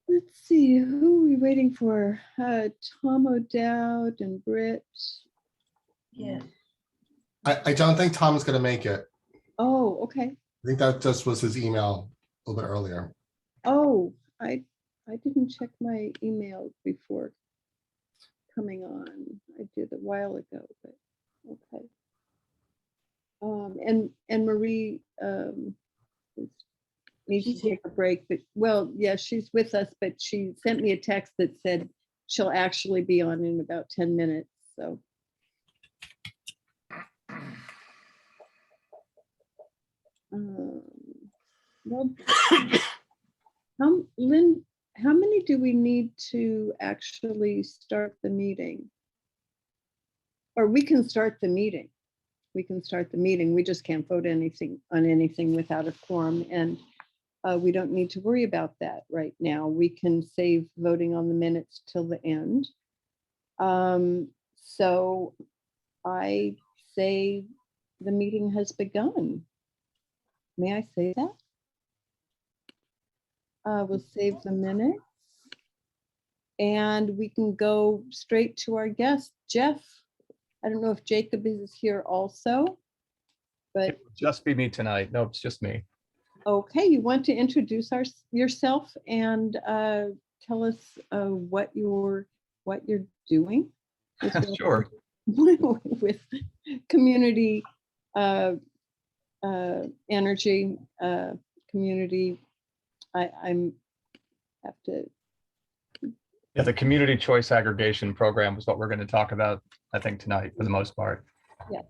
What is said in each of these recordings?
Let's see, who are we waiting for? Tom O'Dowd and Britt. Yeah. I don't think Tom's gonna make it. Oh, okay. I think that just was his email a little bit earlier. Oh, I didn't check my email before coming on. I did a while ago, but okay. And Marie needs to She's here. take a break, but well, yeah, she's with us, but she sent me a text that said she'll actually be on in about 10 minutes, so. Well, Lynn, how many do we need to actually start the meeting? Or we can start the meeting. We can start the meeting. We just can't vote anything on anything without a quorum, and we don't need to worry about that right now. We can save voting on the minutes till the end. So I say the meeting has begun. May I say that? We'll save the minutes. And we can go straight to our guest, Jeff. I don't know if Jacob is here also, but It would just be me tonight. No, it's just me. okay, you want to introduce yourself and tell us what you're doing with Sure. with community energy, community. I'm have to. Yeah, the community choice aggregation program is what we're going to talk about, I think, tonight for the most part. Yeah,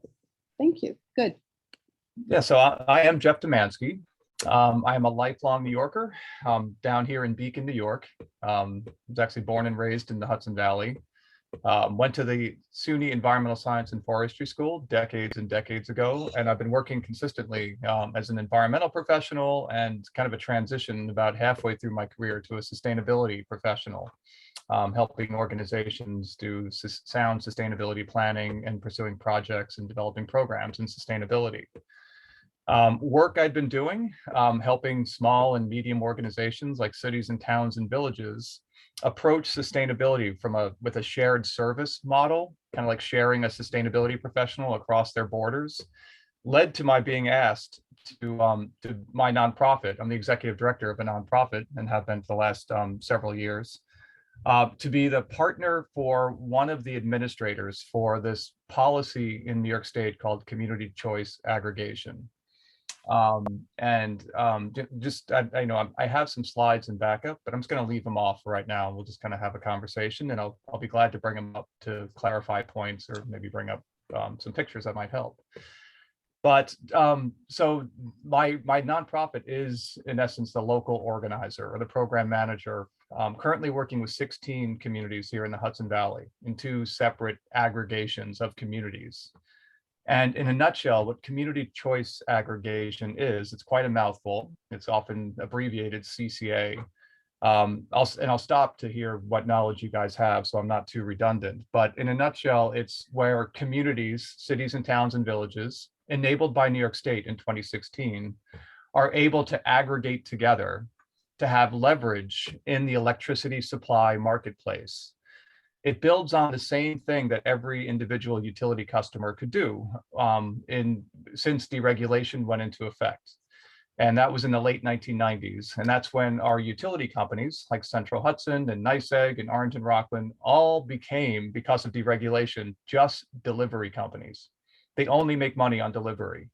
thank you. Good. Yeah, so I am Jeff Demansky. I am a lifelong New Yorker down here in Beacon, New York. Was actually born and raised in the Hudson Valley. Went to the SUNY Environmental Science and Forestry School decades and decades ago, and I've been working consistently as an environmental professional and kind of a transition about halfway through my career to a sustainability professional, helping organizations do sound sustainability planning and pursuing projects and developing programs in sustainability. Work I've been doing, helping small and medium organizations like cities and towns and villages approach sustainability with a shared service model, kind of like sharing a sustainability professional across their borders, led to my being asked to my nonprofit. I'm the executive director of a nonprofit and have been for the last several years, to be the partner for one of the administrators for this policy in New York State called community choice aggregation. I have some slides in backup, but I'm just going to leave them off right now. We'll just kind of have a conversation, and I'll be glad to bring them up to clarify points or maybe bring up some pictures that might help. But so my nonprofit is in essence the local organizer or the program manager, currently working with 16 communities here in the Hudson Valley in 2 separate aggregations of communities. And in a nutshell, what community choice aggregation is, it's quite a mouthful. It's often abbreviated CCA. I'll stop to hear what knowledge you guys have, so I'm not too redundant. But in a nutshell, it's where communities, cities and towns and villages, enabled by New York State in 2016, are able to aggregate together to have leverage in the electricity supply marketplace. It builds on the same thing that every individual utility customer could do since deregulation went into effect. And that was in the late 1990s. And that's when our utility companies like Central Hudson and NYSEG and Orange and Rockland all became, because of deregulation, just delivery companies. They only make money on delivery,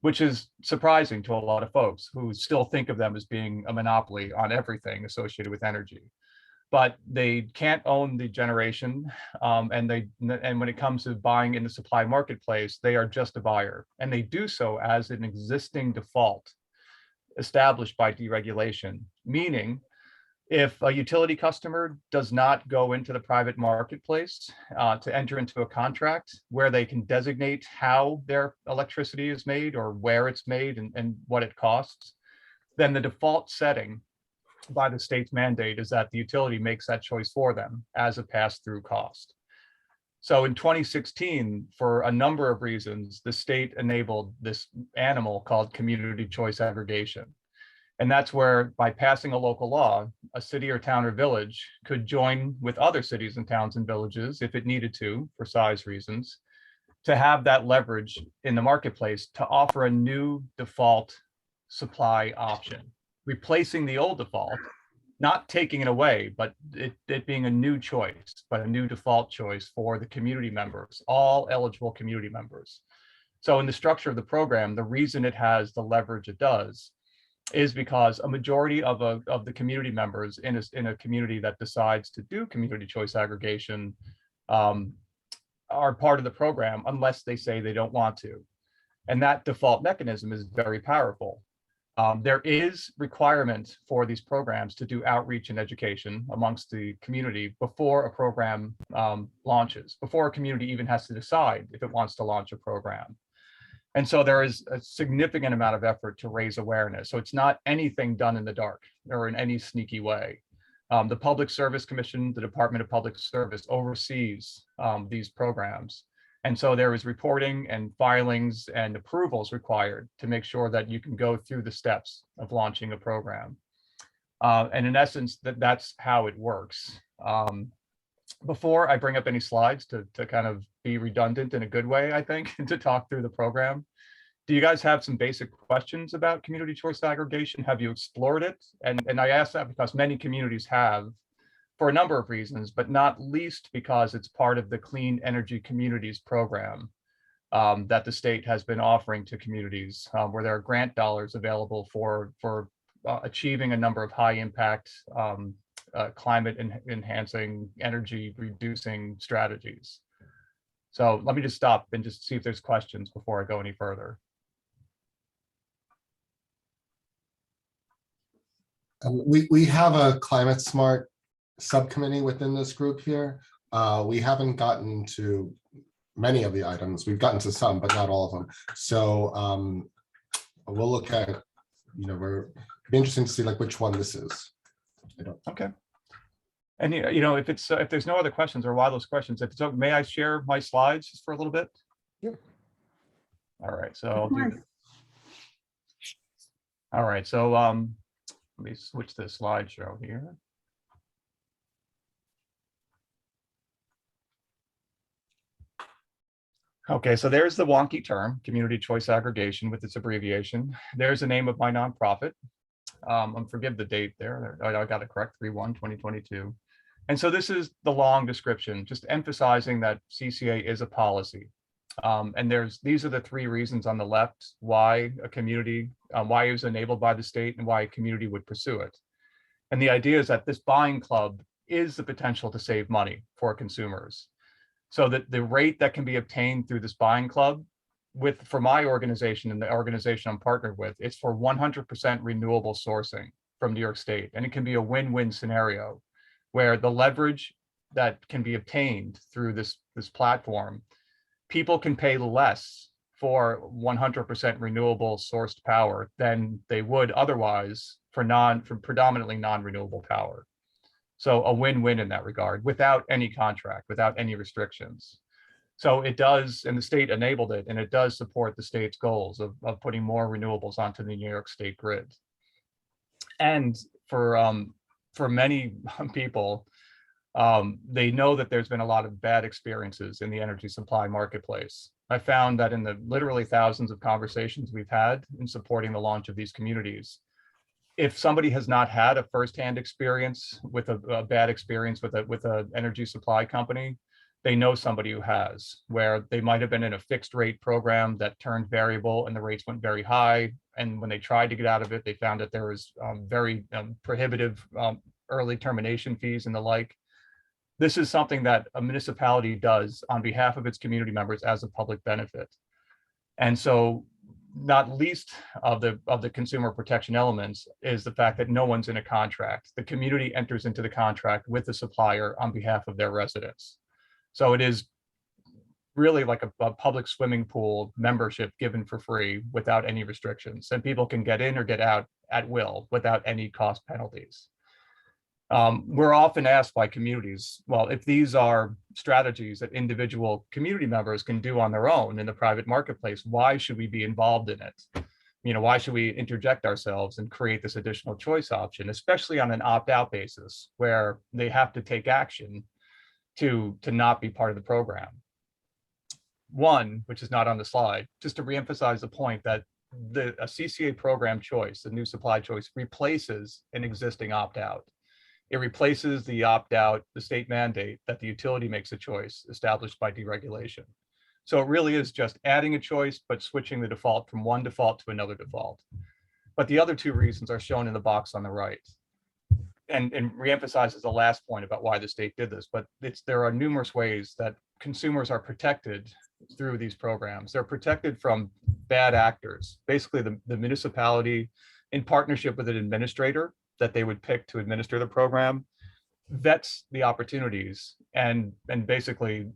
which is surprising to a lot of folks who still think of them as being a monopoly on everything associated with energy. But they can't own the generation, and when it comes to buying in the supply marketplace, they are just a buyer, and they do so as an existing default established by deregulation, meaning if a utility customer does not go into the private marketplace to enter into a contract where they can designate how their electricity is made or where it's made and what it costs, then the default setting by the state's mandate is that the utility makes that choice for them as a pass-through cost. So in 2016, for a number of reasons, the state enabled this animal called community choice aggregation. And that's where, by passing a local law, a city or town or village could join with other cities and towns and villages if it needed to, for size reasons, to have that leverage in the marketplace to offer a new default supply option, replacing the old default, not taking it away, but it being a new choice, but a new default choice for the community members, all eligible community members. So in the structure of the program, the reason it has the leverage it does is because a majority of the community members in a community that decides to do community choice aggregation are part of the program unless they say they don't want to. And that default mechanism is very powerful. There is requirement for these programs to do outreach and education amongst the community before a program launches, before a community even has to decide if it wants to launch a program. And so there is a significant amount of effort to raise awareness. So it's not anything done in the dark or in any sneaky way. The Public Service Commission, the Department of Public Service, oversees these programs. And so there is reporting and filings and approvals required to make sure that you can go through the steps of launching a program. And in essence, that's how it works. Before I bring up any slides to kind of be redundant in a good way, I think, to talk through the program, do you guys have some basic questions about community choice aggregation? Have you explored it? And I ask that because many communities have, for a number of reasons, but not least because it's part of the Clean Energy Communities program that the state has been offering to communities, where there are grant dollars available for achieving a number of high impact climate enhancing, energy reducing strategies. So let me just stop and just see if there's questions before I go any further. We have a climate smart subcommittee within this group here. We haven't gotten to many of the items. We've gotten to some, but not all of them. So we'll look at, it'd be interesting to see like which one this is. Okay. And if there's no other questions or while those questions, if it's okay, may I share my slides just for a little bit? Yeah. All right. So I'll do that. All right. So let me switch to the slideshow here. Okay, so there's the wonky term, community choice aggregation with its abbreviation. There's the name of my nonprofit. Forgive the date there. I got it correct, 3/1/2022. And so this is the long description, just emphasizing that CCA is a policy. And these are the three reasons on the left why a community, why it was enabled by the state and why a community would pursue it. And the idea is that this buying club is the potential to save money for consumers. So that the rate that can be obtained through this buying club for my organization and the organization I'm partnered with, it's for 100% renewable sourcing from New York State. And it can be a win-win scenario where the leverage that can be obtained through this platform, people can pay less for 100% renewable sourced power than they would otherwise for predominantly non-renewable power. So a win-win in that regard, without any contract, without any restrictions. So it does, and the state enabled it, and it does support the state's goals of putting more renewables onto the New York State grid. And for many people, they know that there's been a lot of bad experiences in the energy supply marketplace. I found that in the literally thousands of conversations we've had in supporting the launch of these communities, if somebody has not had a firsthand experience with a bad experience with an energy supply company, they know somebody who has, where they might have been in a fixed rate program that turned variable and the rates went very high. And when they tried to get out of it, they found that there was very prohibitive early termination fees and the like. This is something that a municipality does on behalf of its community members as a public benefit. And so not least of the consumer protection elements is the fact that no one's in a contract. The community enters into the contract with the supplier on behalf of their residents. So it is really like a public swimming pool membership given for free without any restrictions, and people can get in or get out at will without any cost penalties. We're often asked by communities, well, if these are strategies that individual community members can do on their own in the private marketplace, why should we be involved in it? Why should we interject ourselves and create this additional choice option, especially on an opt-out basis where they have to take action to not be part of the program? One, which is not on the slide, just to reemphasize the point that a CCA program choice, the new supply choice, replaces an existing opt-out. It replaces the opt-out, the state mandate that the utility makes a choice established by deregulation. So it really is just adding a choice, but switching the default from one default to another default. But the other two reasons are shown in the box on the right. And reemphasizes the last point about why the state did this, but there are numerous ways that consumers are protected through these programs. They're protected from bad actors. Basically, the municipality, in partnership with an administrator that they would pick to administer the program, vets the opportunities and basically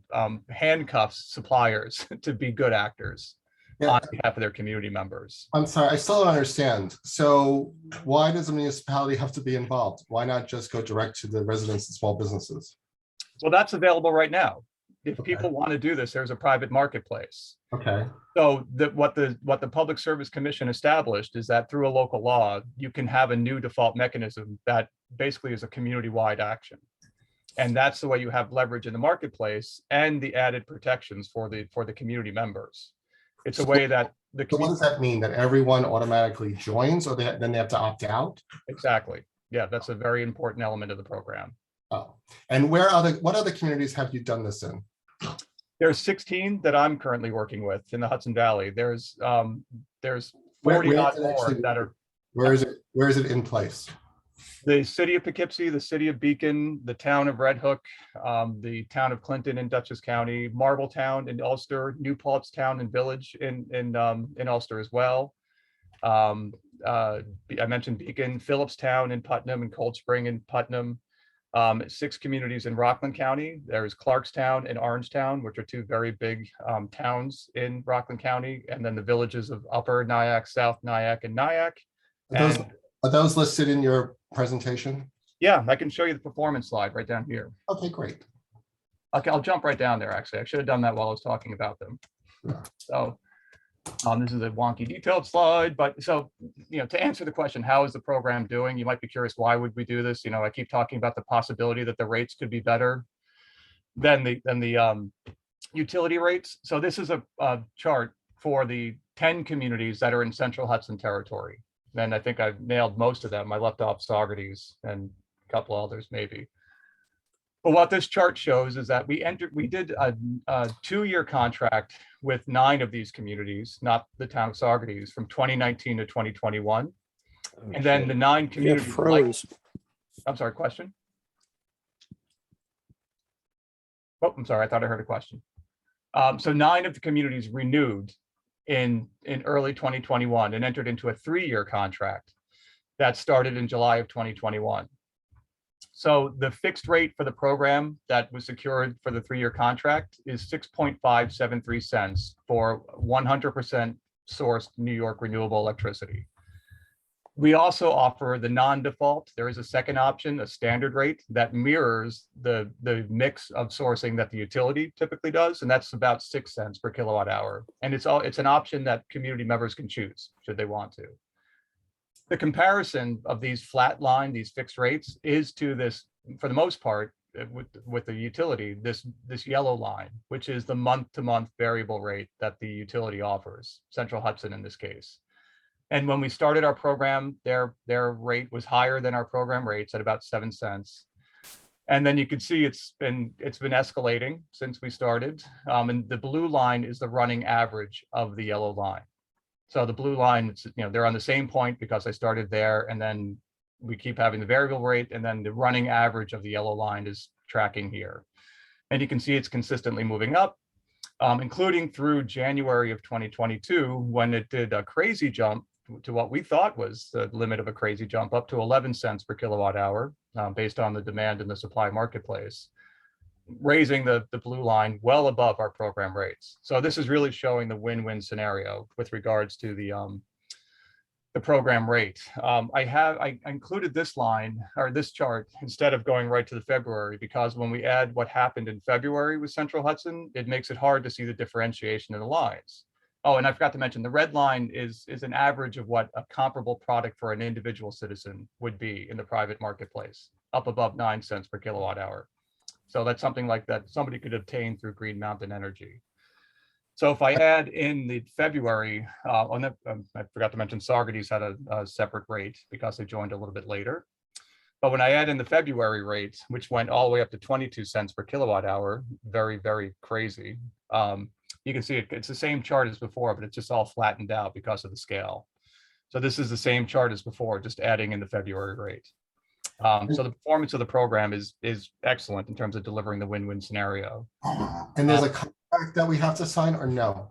handcuffs suppliers to be good actors on behalf of their community members. I'm sorry, I still don't understand. So why does a municipality have to be involved? Why not just go direct to the residents and small businesses? Well, that's available right now. If Okay. people want to do this, there's a private marketplace. Okay, So what the Public Service Commission established is that through a local law, you can have a new default mechanism that basically is a community-wide action. And that's the way you have leverage in the marketplace and the added protections for the community members. It's a way that the so what does that mean? That everyone automatically joins, or then they have to opt out? exactly. Yeah, that's a very important element of the program. Oh, and what other communities have you done this in? There's 16 that I'm currently working with in the Hudson Valley. There's Where 40 is odd it more actually- that are Where is it in place? the city of Poughkeepsie, the city of Beacon, the town of Red Hook, the town of Clinton in Dutchess County, Marbletown in Ulster, New Paltz and Village in Ulster as well. I mentioned Beacon, Phillipstown in Putnam, and Cold Spring in Putnam. 6 communities in Rockland County. There's Clarkstown and Orangetown, which are 2 very big towns in Rockland County, and then the villages of Upper Nyack, South Nyack, and Nyack. Are those listed in your presentation? Yeah, I can show you the performance slide right down here. Okay, great. Okay, I'll jump right down there, actually. I should have done that while I was talking about them. Yeah. So this is a wonky detailed slide, but so, to answer the question, how is the program doing? You might be curious, why would we do this? I keep talking about the possibility that the rates could be better than the utility rates. So this is a chart for the 10 communities that are in Central Hudson Territory. And I think I've nailed most of them. I left off Saugerties and a couple others maybe. But what this chart shows is that we did a 2-year contract with 9 of these communities, not the town of Saugerties, from 2019 to 2021. And then the 9 It communities. froze. I'm sorry, question? Oh, I'm sorry, I thought I heard a question. So 9 of the communities renewed in early 2021 and entered into a 3-year contract that started in July of 2021. So the fixed rate for the program that was secured for the 3-year contract is 6.573 cents for 100% sourced New York renewable electricity. We also offer the non-default. There is a second option, a standard rate that mirrors the mix of sourcing that the utility typically does, and that's about 6 cents per kilowatt hour. And it's an option that community members can choose should they want to. The comparison of these flat line, these fixed rates, is to this, for the most part, with the utility, this yellow line, which is the month-to-month variable rate that the utility offers, Central Hudson in this case. And when we started our program, their rate was higher than our program rates at about 7 cents. And then you can see it's been escalating since we started. And the blue line is the running average of the yellow line. So the blue line, they're on the same point because I started there, and then we keep having the variable rate, and then the running average of the yellow line is tracking here. And you can see it's consistently moving up, including through January of 2022, when it did a crazy jump to what we thought was the limit of a crazy jump, up to 11 cents per kilowatt hour, based on the demand in the supply marketplace, raising the blue line well above our program rates. So this is really showing the win-win scenario with regards to the program rate. I included this line, or this chart, instead of going right to the February, because when we add what happened in February with Central Hudson, it makes it hard to see the differentiation in the lines. Oh, and I forgot to mention, the red line is an average of what a comparable product for an individual citizen would be in the private marketplace, up above 9 cents per kilowatt hour. So that's something like that somebody could obtain through Green Mountain Energy. So if I add in the February, I forgot to mention Saugerties had a separate rate because they joined a little bit later. But when I add in the February rate, which went all the way up to 22 cents per kilowatt hour, very, very crazy. You can see it's the same chart as before, but it's just all flattened out because of the scale. So this is the same chart as before, just adding in the February rate. So the performance of the program is excellent in terms of delivering the win-win scenario. And there's a contract that we have to sign, or no?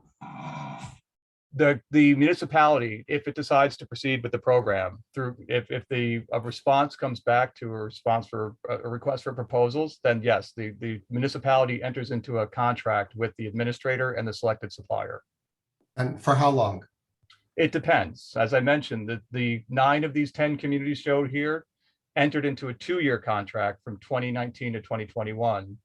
The municipality, if it decides to proceed with the program, if a response comes back to a response for a request for proposals, then yes, the municipality enters into a contract with the administrator and the selected supplier. And for how long? It depends. As I mentioned, the 9 of these 10 communities showed here entered into a 2-year contract from 2019 to 2021.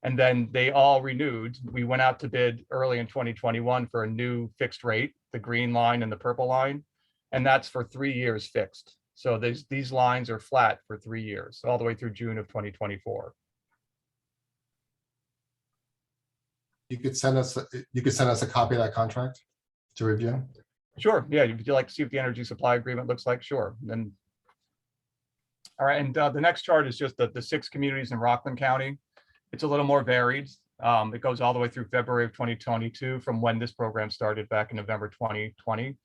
And then they all renewed. We went out to bid early in 2021 for a new fixed rate, the green line and the purple line, and that's for 3 years fixed. So these lines are flat for 3 years, all the way through June of 2024. You could send us a copy of that contract to review. Sure. Yeah. Would you like to see what the energy supply agreement looks like? Sure. Then. All right. And the next chart is just the 6 communities in Rockland County. It's a little more varied. It goes all the way through February of 2022 from when this program started back in November 2020.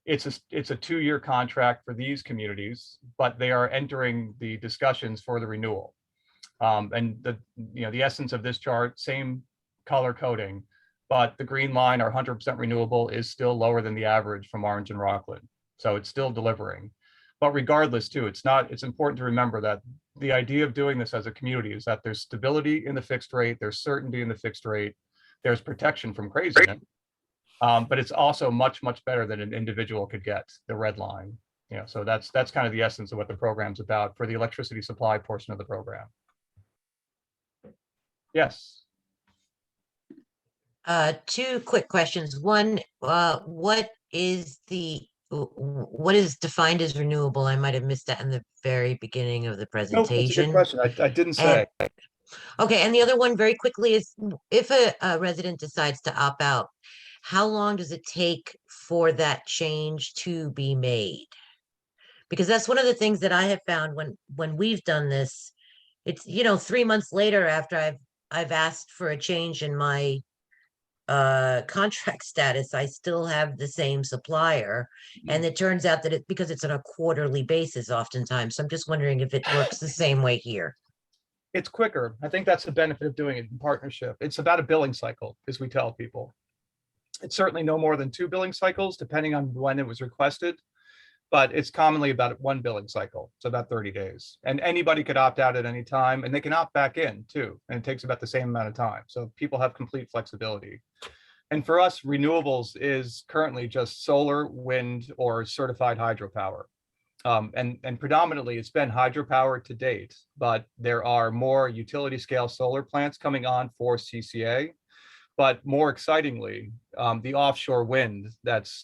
It's a 2-year contract for these communities, but they are entering the discussions for the renewal. And the essence of this chart, same color coding, but the green line, our 100% renewable, is still lower than the average from Orange and Rockland. So it's still delivering. But regardless too, it's important to remember that the idea of doing this as a community is that there's stability in the fixed rate, there's certainty in the fixed rate, there's protection from craziness, but it's also much, much better than an individual could get, the red line. So that's kind of the essence of what the program's about for the electricity supply portion of the program. Yes. 2 quick questions. One, what is defined as renewable? I might have missed that in the very beginning of the No, that's a presentation. good question. I didn't say. Okay, and the other one very quickly is, if a resident decides to opt out, how long does it take for that change to be made? Because that's one of the things that I have found when we've done this. It's 3 months later after I've asked for a change in my contract status, I still have the same supplier, and it turns out that because it's on a quarterly basis oftentimes. So I'm just wondering if it works the same way here. It's quicker. I think that's the benefit of doing it in partnership. It's about a billing cycle, as we tell people. It's certainly no more than 2 billing cycles, depending on when it was requested, but it's commonly about 1 billing cycle. So about 30 days. And anybody could opt out at any time, and they can opt back in too. And it takes about the same amount of time. So people have complete flexibility. And for us, renewables is currently just solar, wind, or certified hydropower. And predominantly it's been hydropower to date, but there are more utility scale solar plants coming on for CCA. But more excitingly, the offshore wind that's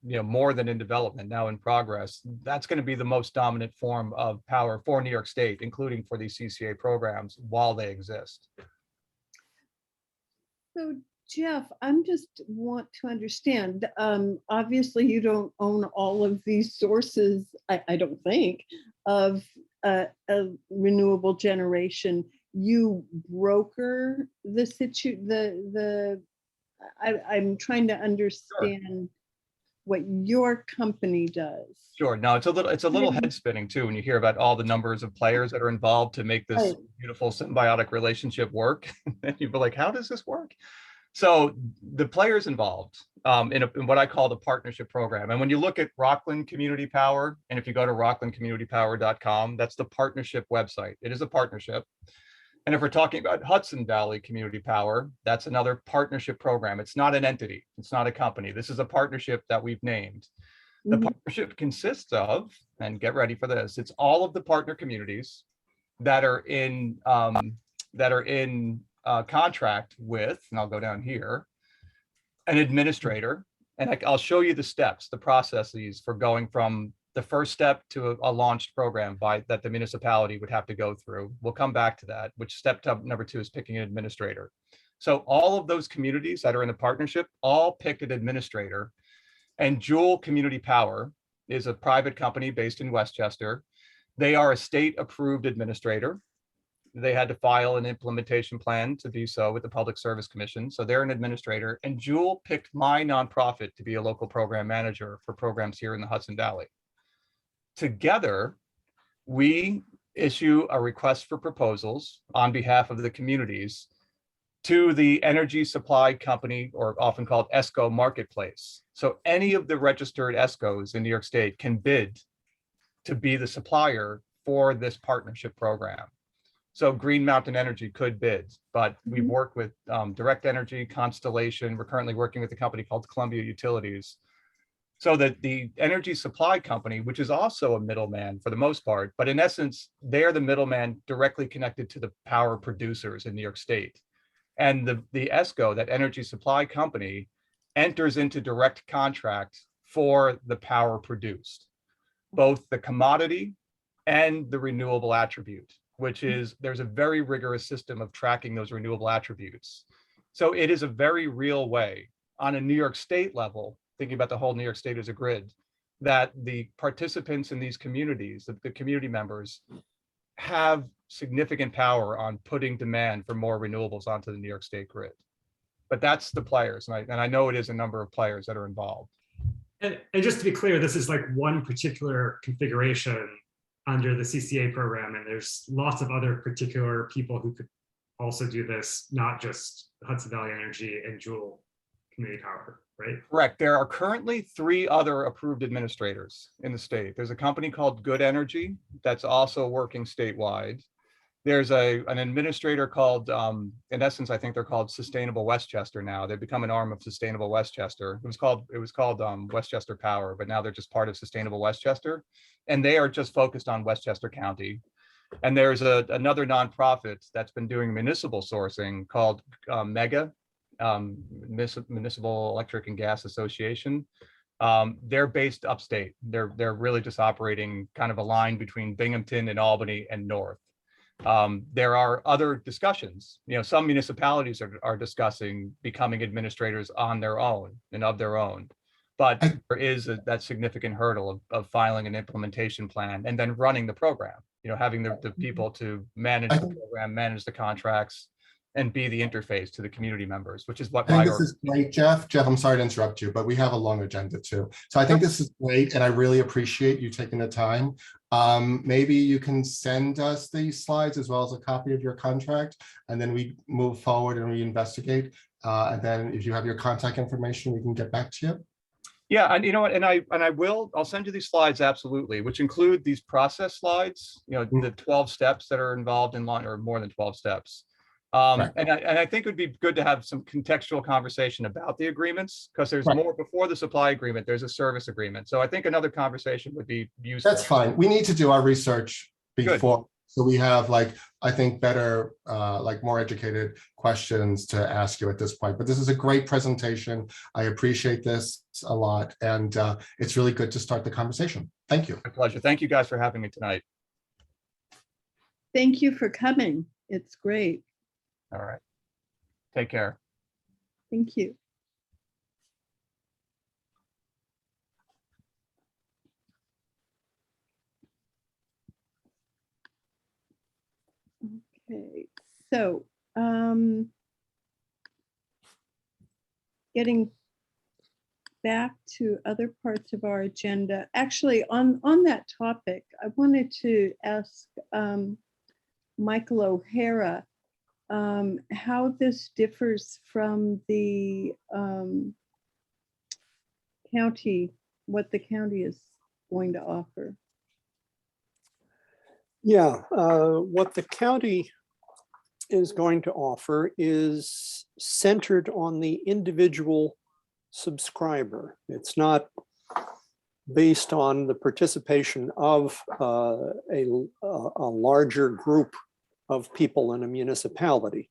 more than in development, now in progress, that's going to be the most dominant form of power for New York State, including for these CCA programs while they exist. So Jeff, I'm just want to understand, obviously you don't own all of these sources, I don't think, of renewable generation. you broker I'm trying to understand what your company does. Sure. No, it's a little head spinning too when you hear about all the numbers of players that are involved to make this Right. beautiful symbiotic relationship work. And you'd be like, how does this work? So the players involved in what I call the partnership program. And when you look at Rockland Community Power, and if you go to rocklandcommunitypower.com, that's the partnership website. It is a partnership. And if we're talking about Hudson Valley Community Power, that's another partnership program. It's not an entity. It's not a company. This is a partnership that we've named. The Mhm. partnership consists of, and get ready for this, it's all of the partner communities that are in contract with, and I'll go down here, an administrator. And I'll show you the steps, the processes for going from the first step to a launched program that the municipality would have to go through. We'll come back to that, which step number 2 is picking an administrator. So all of those communities that are in the partnership all picked an administrator. And Jewel Community Power is a private company based in Westchester. They are a state-approved administrator. They had to file an implementation plan to do so with the Public Service Commission. So they're an administrator. And Jewel picked my nonprofit to be a local program manager for programs here in the Hudson Valley. Together, we issue a request for proposals on behalf of the communities to the energy supply company, or often called ESCO marketplace. So any of the registered ESCOs in New York State can bid to be the supplier for this partnership program. So Green Mountain Energy could bid, but we've worked with Direct Energy, Constellation. We're currently working with a company called Columbia Utilities. So that the energy supply company, which is also a middleman for the most part, but in essence, they're the middleman directly connected to the power producers in New York State. And the ESCO, that energy supply company, enters into direct contract for the power produced, both the commodity and the renewable attribute, which is, there's a very rigorous system of tracking those renewable attributes. So it is a very real way on a New York State level, thinking about the whole New York State as a grid, that the participants in these communities, the community members, have significant power on putting demand for more renewables onto the New York State grid. But that's the players, and I know it is a number of players that are involved. And just to be clear, this is like one particular configuration under the CCA program, and there's lots of other particular people who could also do this, not just Hudson Valley Energy and Jewel Community Power, right? Correct. There are currently 3 other approved administrators in the state. There's a company called Good Energy that's also working statewide. There's an administrator called, in essence, I think they're called Sustainable Westchester now. They've become an arm of Sustainable Westchester. It was called Westchester Power, but now they're just part of Sustainable Westchester. And they are just focused on Westchester County. And there's another nonprofit that's been doing municipal sourcing called MEGA, Municipal Electric and Gas Association. They're based upstate. They're really just operating kind of a line between Binghamton and Albany and north. There are other discussions. Some municipalities are discussing becoming administrators on their own and of their own. But there is that significant hurdle of filing an implementation plan and then running the program, having the people to manage the program, manage the contracts, and be the interface to the community members, which is what I think this is great, Jeff. Jeff, I'm sorry to interrupt you, but we have a long agenda too. So I think this is great, and I really appreciate you taking the time. Maybe you can send us these slides as well as a copy of your contract, and then we move forward and we investigate. And then if you have your contact information, we can get back to you. Yeah, and you know what, I'll send you these slides, absolutely, which include these process slides, the 12 steps that are involved in or more than 12 steps. Right. And I think it would be good to have some contextual conversation about the agreements, because there's Right. more before the supply agreement, there's a service agreement. So I think another conversation would be useful. That's fine. We need to do our research before, so we have I think better, more educated questions to ask you at this point. But this is a great presentation. I appreciate this a lot, and it's really good to start the conversation. Thank you. My pleasure. Thank you guys for having me tonight. Thank you for coming. It's great. All right. Take care. Thank you. Okay, so getting back to other parts of our agenda, actually on that topic, I wanted to ask Michael O'Hara how this differs from the county, what the county is going to offer. Yeah, what the county is going to offer is centered on the individual subscriber. It's not based on the participation of a larger group of people in a municipality.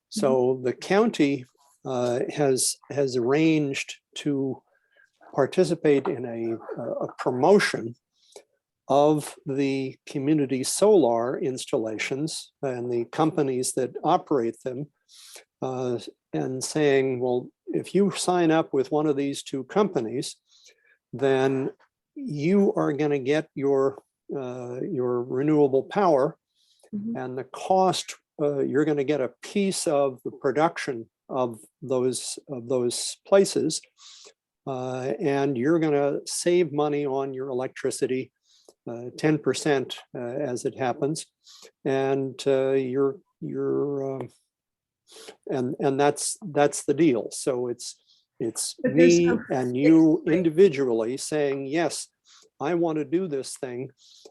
So the county has arranged to participate in a promotion of the community solar installations and the companies that operate them, and saying, well, if you sign up with one of these two companies, then you are going to get your renewable power, and the cost, you're going to get a piece of the production of those places, and you're going to save money on your electricity, 10% as it happens, and and that's the deal. So it's But there's me no and fixed you rate. individually saying, yes, I want to do this thing,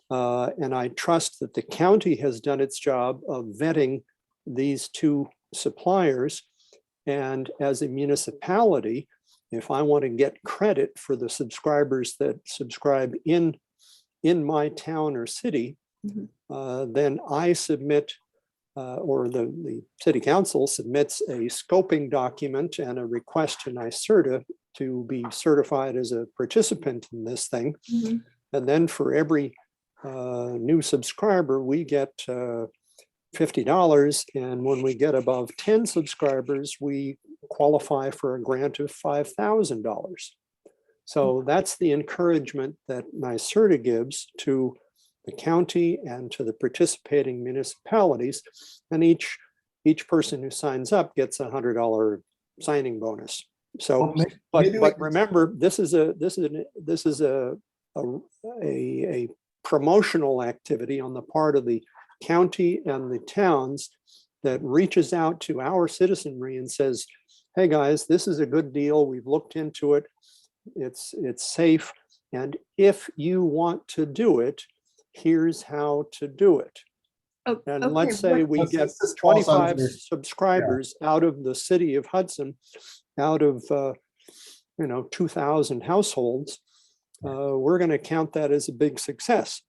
and I trust that the county has done its job of vetting these two suppliers. And as a municipality, if I want to get credit for the subscribers that subscribe in my town or city, then I submit, or the city council submits a scoping document and a request to NYSERDA to be certified as a participant in this thing. And then for every new subscriber, we get $50. And when we get above 10 subscribers, we qualify for a grant of $5,000. So that's the encouragement that NYSERDA gives to the county and to the participating municipalities. And each person who signs up gets $100 signing bonus. So, Well, maybe we but can- remember, this is a promotional activity on the part of the county and the towns that reaches out to our citizenry and says, hey guys, this is a good deal. We've looked into it. It's safe. And if you want to do it, here's how to do it. Oh, And okay, let's say what- we This- get this falls 25 under- subscribers out of the city of Hudson, out of 2,000 households, we're going to count that as a big success.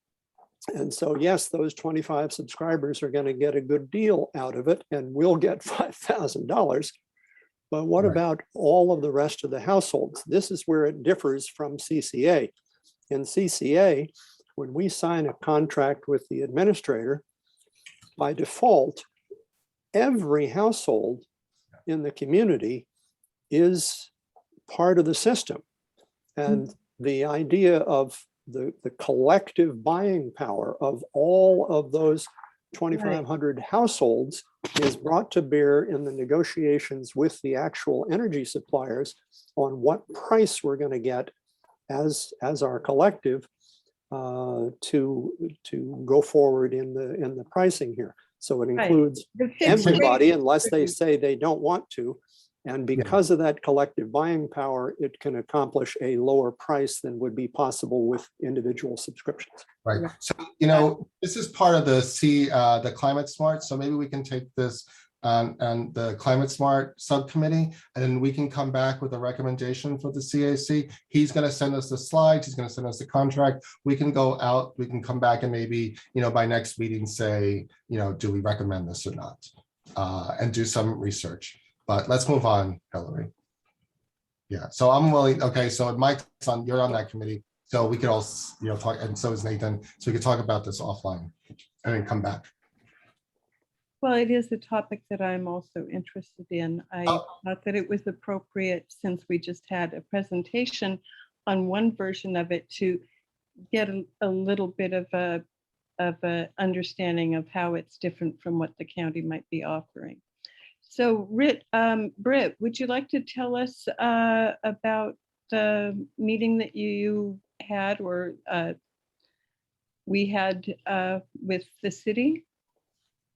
And so, yes, those 25 subscribers are going to get a good deal out of it, and we'll get $5,000. But what Right. about all of the rest of the households? This is where it differs from CCA. In CCA, when we sign a contract with the administrator, by default, every household in the community is part of the system. And the idea of the collective buying power of all of those 2,500 households is brought to bear in the negotiations with the actual energy suppliers on what price we're going to get as our collective to go forward in the pricing here. So it Right. includes The fixed rate everybody is unless they pretty- say they don't want to. And because of that collective buying power, it can accomplish a lower price than would be possible with individual subscriptions. Right. So, this is part of the Climate Smart. So maybe we can take this and the Climate Smart subcommittee, and then we can come back with a recommendation for the CAC. He's going to send us the slides. He's going to send us the contract. We can go out, we can come back and maybe, by next meeting say, do we recommend this or not? And do some research. But let's move on, Hillary. Yeah, so I'm willing, okay, so Mike's on, you're on that committee. So we could all, talk, and so is Nathan. So we could talk about this offline and then come back. Well, it is a topic that I'm also interested in. I thought that it was appropriate, since we just had a presentation on one version of it, to get a little bit of a a understanding of how it's different from what the county might be offering. So Britt, would you like to tell us about the meeting that you had or we had with the city?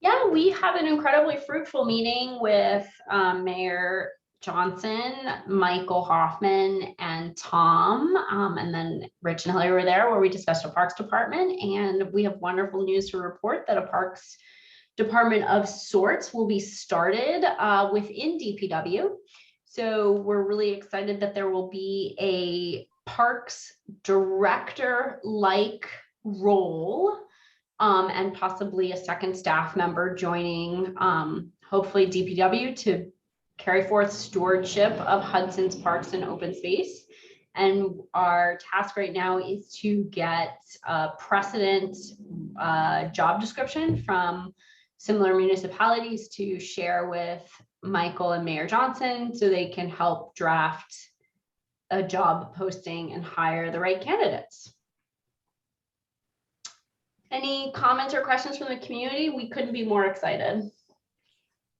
Yeah, we had an incredibly fruitful meeting with Mayor Johnson, Michael Hoffman, and Tom, and then Rich and Hillary were there where we discussed our Parks Department, and we have wonderful news to report that a Parks Department of sorts will be started within DPW. So we're really excited that there will be a Parks Director-like role and possibly a second staff member joining, hopefully DPW, to carry forth stewardship of Hudson's parks and open space. And our task right now is to get a precedent job description from similar municipalities to share with Michael and Mayor Johnson so they can help draft a job posting and hire the right candidates. Any comments or questions from the community? We couldn't be more excited.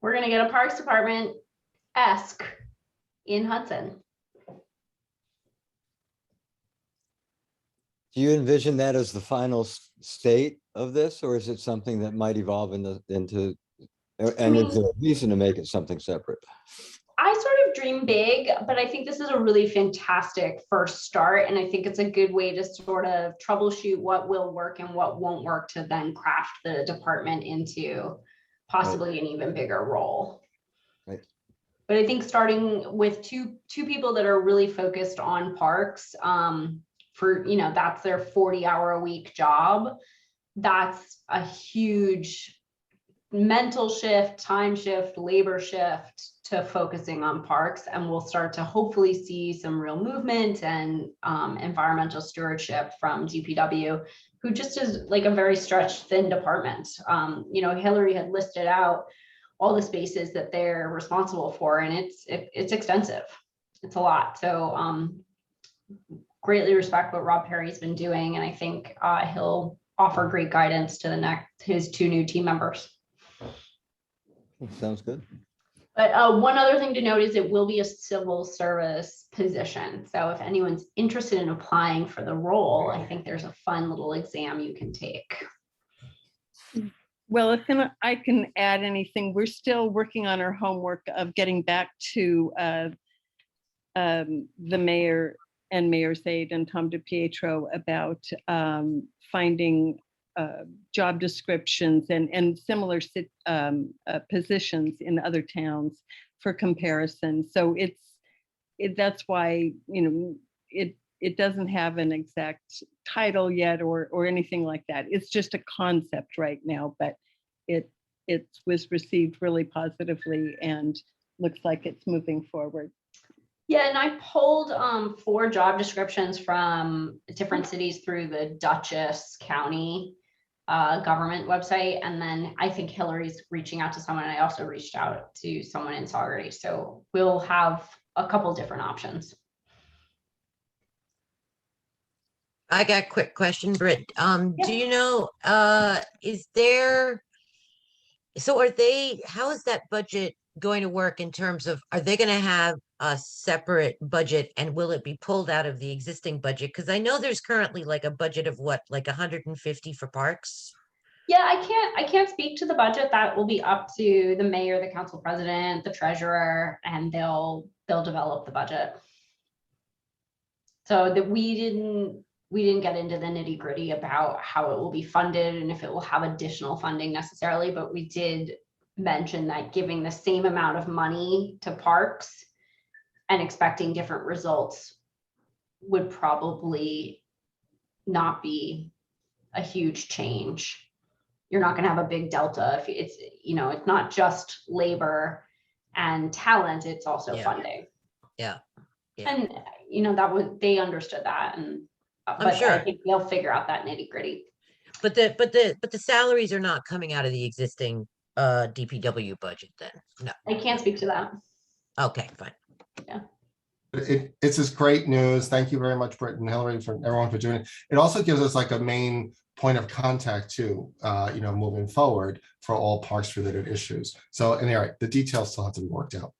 We're going to get a Parks Department-esque in Hudson. Do you envision that as the final state of this, or is it something that might evolve into, and is there a reason to make it something separate? I sort of dream big, but I think this is a really fantastic first start. And I think it's a good way to sort of troubleshoot what will work and what won't work to then craft the department into possibly an even bigger role. Right. But I think starting with two people that are really focused on parks, for, you know, that's their 40-hour-a-week job. That's a huge mental shift, time shift, labor shift to focusing on parks. And we'll start to hopefully see some real movement and environmental stewardship from DPW, who just is like a very stretched thin department. You know, Hillary had listed out all the spaces that they're responsible for, and it's extensive. It's a lot. So greatly respect what Rob Perry's been doing, and I think he'll offer great guidance to his two new team members. Sounds good. But one other thing to note is it will be a civil service position. So if anyone's interested in applying for the role, I think there's a fun little exam you can take. Well, if I can add anything, we're still working on our homework of getting back to the mayor and mayor's aide and Tom DiPietro about finding job descriptions and similar positions in other towns for comparison. So that's why, you know, it doesn't have an exact title yet or anything like that. It's just a concept right now, but it was received really positively and looks like it's moving forward. Yeah, and I pulled 4 job descriptions from different cities through the Dutchess County government website. And then I think Hillary's reaching out to someone. I also reached out to someone in Saugerty. So we'll have a couple different options. I got a quick question, Britt. Do you know, how is that budget going to work in terms of, are they going to have a separate budget and will it be pulled out of the existing budget? Because I know there's currently like a budget of what, like 150 for parks? Yeah, I can't speak to the budget. That will be up to the mayor, the council president, the treasurer, and they'll develop the budget. So that we didn't get into the nitty gritty about how it will be funded and if it will have additional funding necessarily, but we did mention that giving the same amount of money to parks and expecting different results would probably not be a huge change. You're not going to have a big delta if it's, you know, it's not just labor and talent, it's also funding. Yeah. And you know, they understood that, and but sure. I think they'll figure out that nitty gritty. But the salaries are not coming out of the existing DPW budget then? No. I can't speak to that. Okay, fine. Yeah. It's just great news. Thank you very much, Britt and Hillary, for everyone for doing it. It also gives us like a main point of contact too, moving forward for all parks related issues. So, and all right, the details still have to be worked out.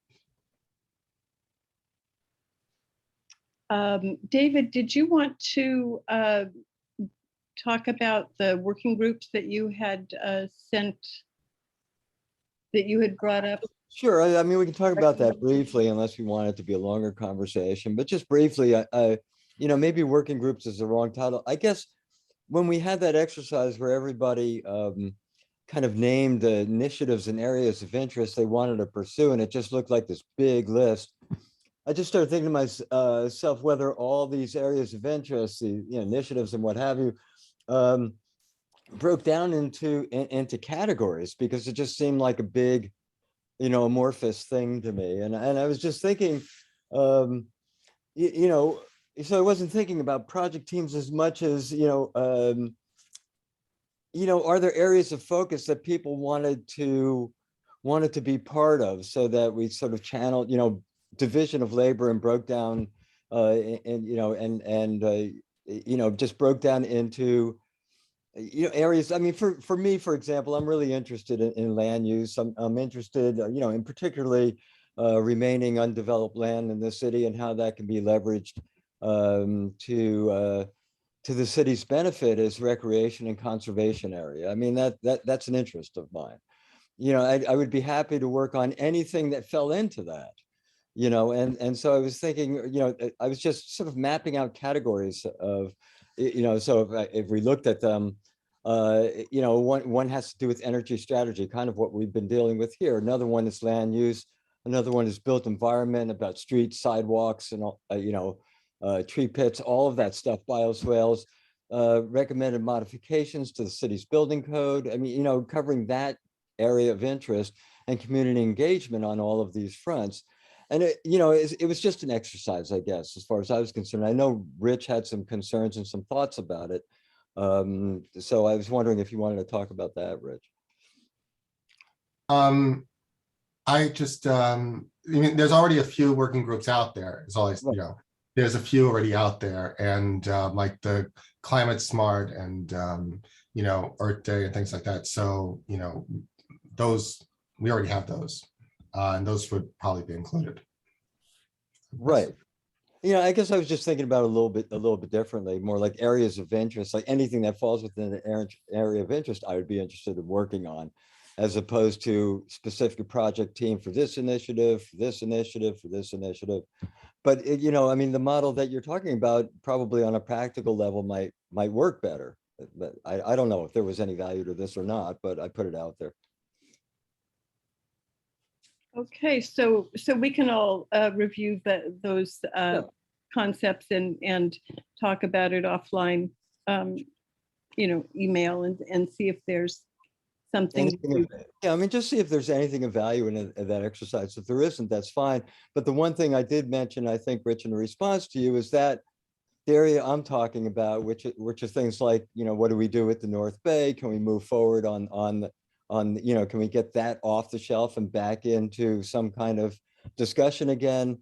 David, did you want to talk about the working groups that you had sent, that you had brought up? Sure. I mean, we can talk about that briefly unless we want it to be a longer conversation, but just briefly, maybe working groups is the wrong title. I guess when we had that exercise where everybody kind of named the initiatives and areas of interest they wanted to pursue, and it just looked like this big list, I just started thinking to myself whether all these areas of interest, the initiatives and what have you, broke down into categories, because it just seemed like a big, amorphous thing to me. And I was just thinking, so I wasn't thinking about project teams as much as, are there areas of focus that people wanted to be part of, so that we sort of channeled, division of labor and broke down, just broke down into, areas. I mean, for me, for example, I'm really interested in land use. I'm interested, in particularly remaining undeveloped land in the city and how that can be leveraged to the city's benefit as recreation and conservation area. I mean, that's an interest of mine. I would be happy to work on anything that fell into that. And so I was thinking, I was just sort of mapping out categories of, so if we looked at them, one has to do with energy strategy, kind of what we've been dealing with here. Another one is land use. Another one is built environment, about streets, sidewalks, and tree pits, all of that stuff, bioswales, recommended modifications to the city's building code. I mean, covering that area of interest and community engagement on all of these fronts. And it was just an exercise, I guess, as far as I was concerned. I know Rich had some concerns and some thoughts about it. So I was wondering if you wanted to talk about that, Rich. I just, there's already a few working groups out there. It's always, there's a few already out there, and like the Climate Smart and, Earth Day and things like that. So, those, we already have those. And those would probably be included. Right. I guess I was just thinking about it a little bit differently, more like areas of interest, like anything that falls within an area of interest, I would be interested in working on, as opposed to specific project team for this initiative, for this initiative, for this initiative. But I mean, the model that you're talking about probably on a practical level might work better. But I don't know if there was any value to this or not, but I put it out there. Okay, so we can all review those concepts and talk about it offline, email and see if there's something. Yeah, I mean, just see if there's anything of value in that exercise. If there isn't, that's fine. But the one thing I did mention, I think, Rich, in response to you, is that the area I'm talking about, which are things like, what do we do with the North Bay? Can we move forward on can we get that off the shelf and back into some kind of discussion again?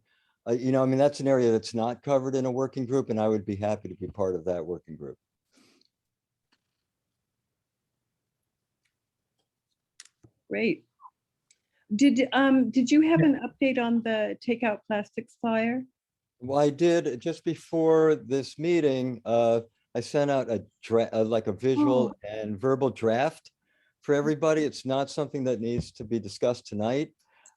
I mean, that's an area that's not covered in a working group, and I would be happy to be part of that working group. Great. Did you have an update on the takeout plastics flyer? Well, I did just before this meeting. I sent out like a visual and verbal draft for everybody. It's not something that needs to be discussed tonight.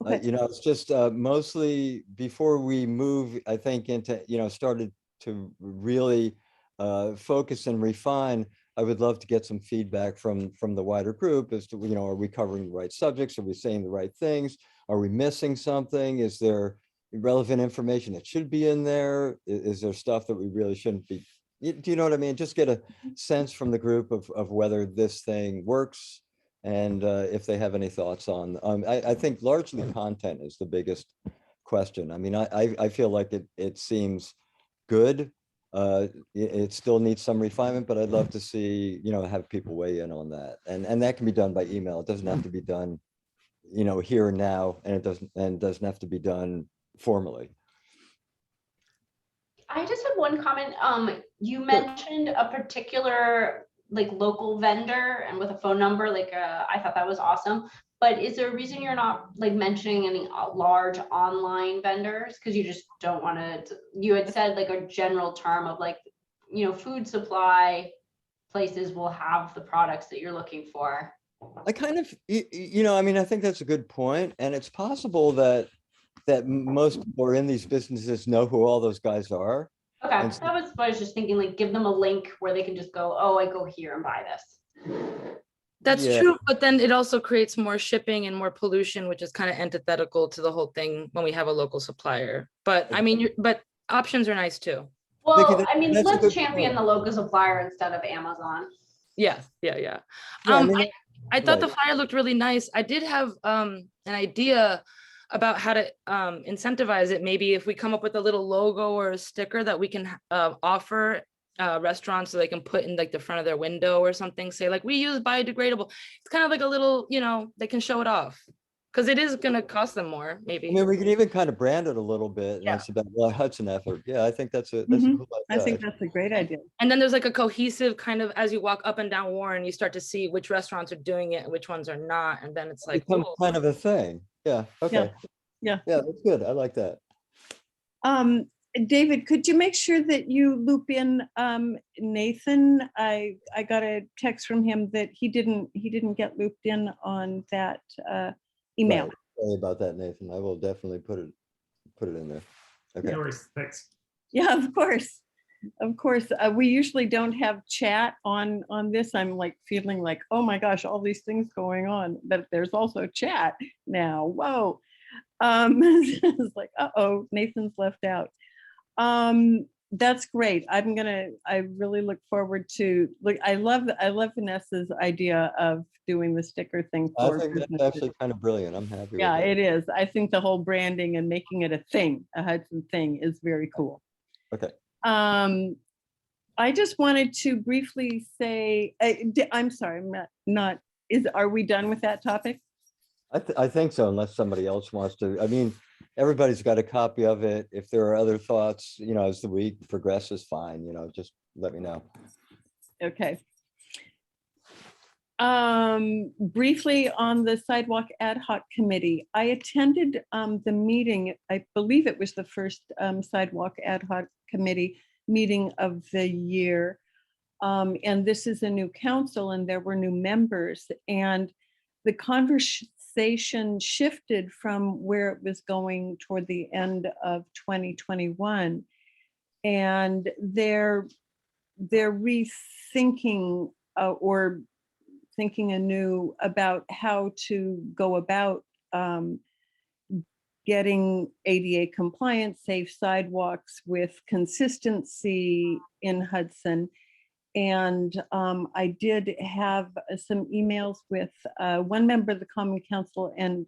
Okay. It's just mostly before we move, I think, into, started to really focus and refine. I would love to get some feedback from the wider group as to, are we covering the right subjects? Are we saying the right things? Are we missing something? Is there relevant information that should be in there? Is there stuff that we really shouldn't be? Do you know what I mean? Just get a sense from the group of whether this thing works, and if they have any thoughts on. I think largely content is the biggest question. I mean, I feel like it seems good. It still needs some refinement, but I'd love to see, have people weigh in on that. And that can be done by email. It doesn't have to be done, here and now, and it doesn't have to be done formally. I just had one comment. You mentioned a particular like local vendor and with a phone number, like I thought that was awesome. But is there a reason you're not like mentioning any large online vendors? Because you just don't want to, you had said like a general term of like, you know, food supply places will have the products that you're looking for. I kind of, you know, I mean, I think that's a good point, and it's possible that most people are in these businesses know who all those guys are. Okay, And that was what I was just thinking, like give them a link where they can just go, oh, I go here and buy this. That's Yeah. true, but then it also creates more shipping and more pollution, which is kind of antithetical to the whole thing when we have a local supplier. But I mean, but options are nice too. Well, that- I mean, that's a let's good champion point. the local supplier instead of Amazon. Yeah. Yeah, I Um, mean, I thought the right. flyer looked really nice. I did have an idea about how to incentivize it. Maybe if we come up with a little logo or a sticker that we can offer restaurants so they can put in like the front of their window or something, say like we use biodegradable. It's kind of like a little, you know, they can show it off because it is going to cost them more, I maybe. mean, we can even kind of brand it a little bit. Yeah. And it's about the Hudson effort. Yeah, I think that's a Mhm. cool I idea. think that's a great idea. And then there's like a cohesive kind of, as you walk up and down Warren, you start to see which restaurants are doing it and which ones are not. And then it's like, Becomes ooh. kind of a thing. Yeah, okay. Yeah. Yeah, that's good. I like that. David, could you make sure that you loop in Nathan? I got a text from him that he didn't get looped in on that email. Right. Sorry about that, Nathan. I will definitely put it in there. Okay. No worries, thanks. Yeah, of course. Of course. We usually don't have chat on this. I'm like feeling like, oh my gosh, all these things going on, but there's also chat now. Whoa. It's like, uh-oh, Nathan's left out. That's great. I really look forward to, I love Vanessa's idea of doing the sticker thing I for think that's businesses. actually kind of brilliant. I'm happy Yeah, with it. it is. I think the whole branding and making it a thing, a Hudson thing, is very cool. Okay. I just wanted to briefly say, I'm sorry, I'm are we done with that topic? I think so, unless somebody else wants to. I mean, everybody's got a copy of it. If there are other thoughts, you know, as the week progresses, fine, you know, just let me know. Okay. Briefly on the Sidewalk Ad Hoc Committee, I attended the meeting. I believe it was the first Sidewalk Ad Hoc Committee meeting of the year. And this is a new council and there were new members, and the conversation shifted from where it was going toward the end of 2021. And they're rethinking or thinking anew about how to go about getting ADA compliant, safe sidewalks with consistency in Hudson. And I did have some emails with one member of the Common Council and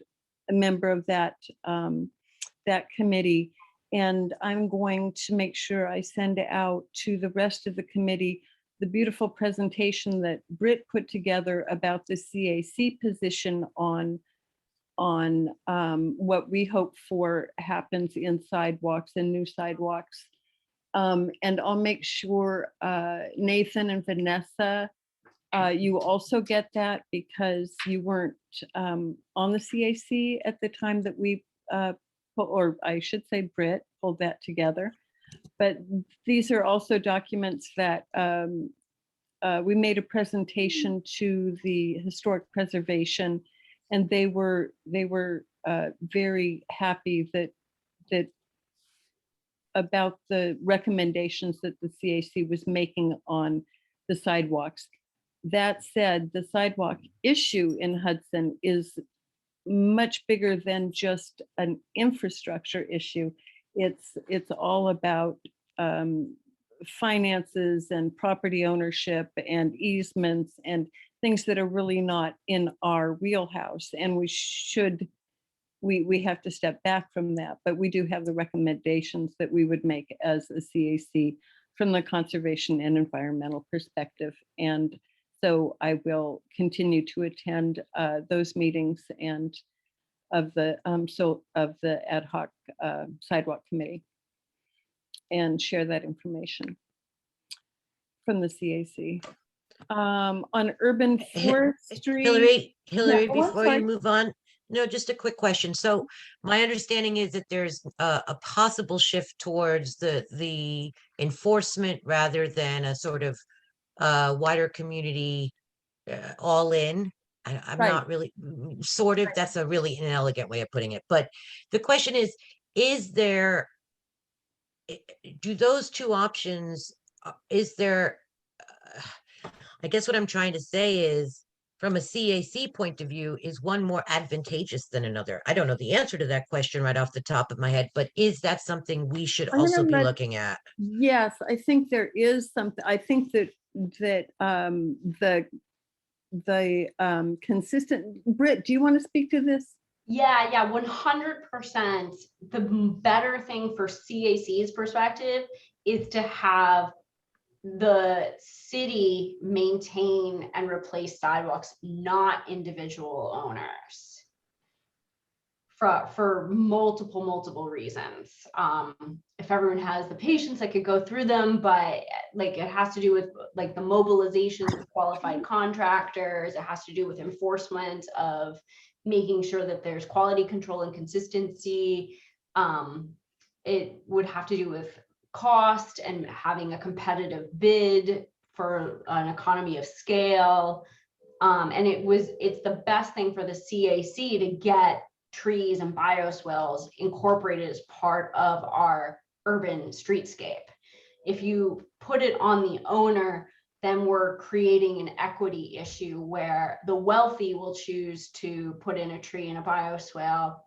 a member of that committee. And I'm going to make sure I send out to the rest of the committee the beautiful presentation that Britt put together about the CAC position on what we hope for happens in sidewalks and new sidewalks. And I'll make sure Nathan and Vanessa, you also get that, because you weren't on the CAC at the time that we, or I should say Britt pulled that together. But these are also documents that we made a presentation to the Historic Preservation, and they were very happy that about the recommendations that the CAC was making on the sidewalks. That said, the sidewalk issue in Hudson is much bigger than just an infrastructure issue. It's all about finances and property ownership and easements and things that are really not in our wheelhouse. And we have to step back from that, but we do have the recommendations that we would make as a CAC from the conservation and environmental perspective. And so I will continue to attend those meetings and of the ad hoc sidewalk committee. and share that information from the CAC. On urban forestry. Hillary, oh, I'm before sorry. you move on, no, just a quick question. So my understanding is that there's a possible shift towards the enforcement rather than a sort of wider community all in. I'm Right. not really sort of, that's a really inelegant way of putting it. But the question is there, do those two options, is there, I guess what I'm trying to say is, from a CAC point of view, is one more advantageous than another? I don't know the answer to that question right off the top of my head, but is that something we should I'm gonna also be let- looking at? Yes, I think there is something. I think that the consistent. Britt, do you want to speak to this? Yeah, 100%. The better thing for CAC's perspective is to have the city maintain and replace sidewalks, not individual owners. For multiple reasons. If everyone has the patience, I could go through them, but like it has to do with like the mobilization of qualified contractors. It has to do with enforcement of making sure that there's quality control and consistency. It would have to do with cost and having a competitive bid for an economy of scale. And it's the best thing for the CAC to get trees and bioswales incorporated as part of our urban streetscape. If you put it on the owner, then we're creating an equity issue where the wealthy will choose to put in a tree and a bioswale,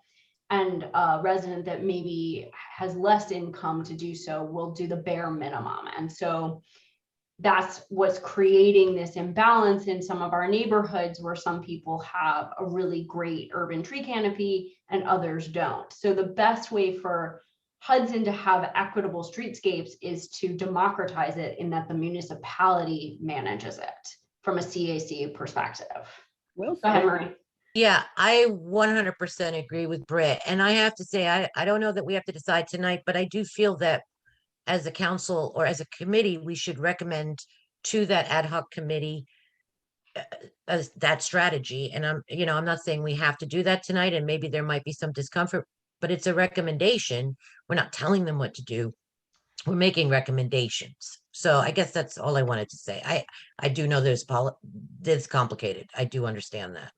and a resident that maybe has less income to do so will do the bare minimum. And so that's what's creating this imbalance in some of our neighborhoods where some people have a really great urban tree canopy and others don't. So the best way for Hudson to have equitable streetscapes is to democratize it in that the municipality manages it from a CAC perspective. Well, Go ahead, Marie. Yeah, I 100% agree with Britt. And I have to say, I don't know that we have to decide tonight, but I do feel that as a council or as a committee, we should recommend to that ad hoc committee as that strategy. And I'm not saying we have to do that tonight, and maybe there might be some discomfort, but it's a recommendation. We're not telling them what to do. We're making recommendations. So I guess that's all I wanted to say. I do know there's complicated. I do understand that.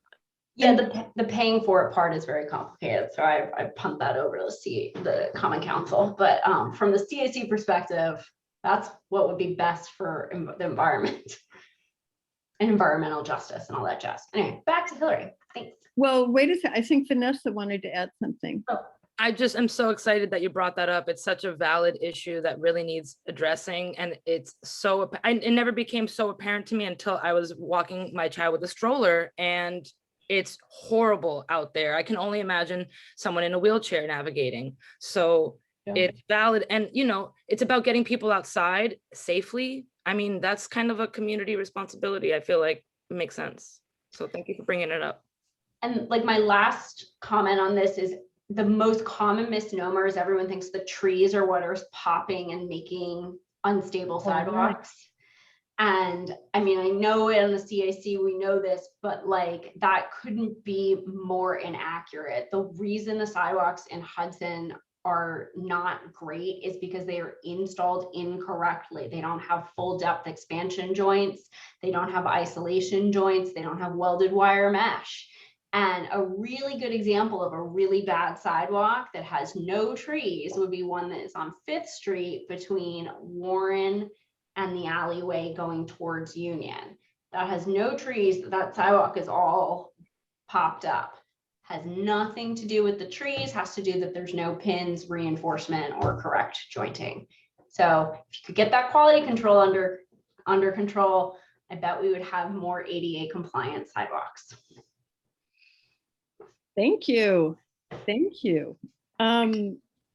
Yeah, the paying for it part is very complicated. So I punt that over to the Common Council. But from the CAC perspective, that's what would be best for the environment and environmental justice and all that jazz. Anyway, back to Hillary. Thanks. Well, wait a second. I think Vanessa wanted to add something. I just am so excited that you brought that up. It's such a valid issue that really needs addressing. And it's so, it never became so apparent to me until I was walking my child with a stroller, and it's horrible out there. I can only imagine someone in a wheelchair navigating. So it's valid. And, it's about getting people outside safely. I mean, that's kind of a community responsibility. I feel like it makes sense. So thank you for bringing it up. And like my last comment on this is the most common misnomer is everyone thinks the trees are what are popping and making unstable sidewalks. And I mean, I know in the CAC, we know this, but like that couldn't be more inaccurate. The reason the sidewalks in Hudson are not great is because they are installed incorrectly. They don't have full depth expansion joints. They don't have isolation joints. They don't have welded wire mesh. And a really good example of a really bad sidewalk that has no trees would be one that is on 5th Street between Warren and the alleyway going towards Union. That has no trees. That sidewalk is all popped up. Has nothing to do with the trees, has to do that there's no pins, reinforcement, or correct jointing. So if you could get that quality control under control, I bet we would have more ADA compliant sidewalks. Thank you. Thank you.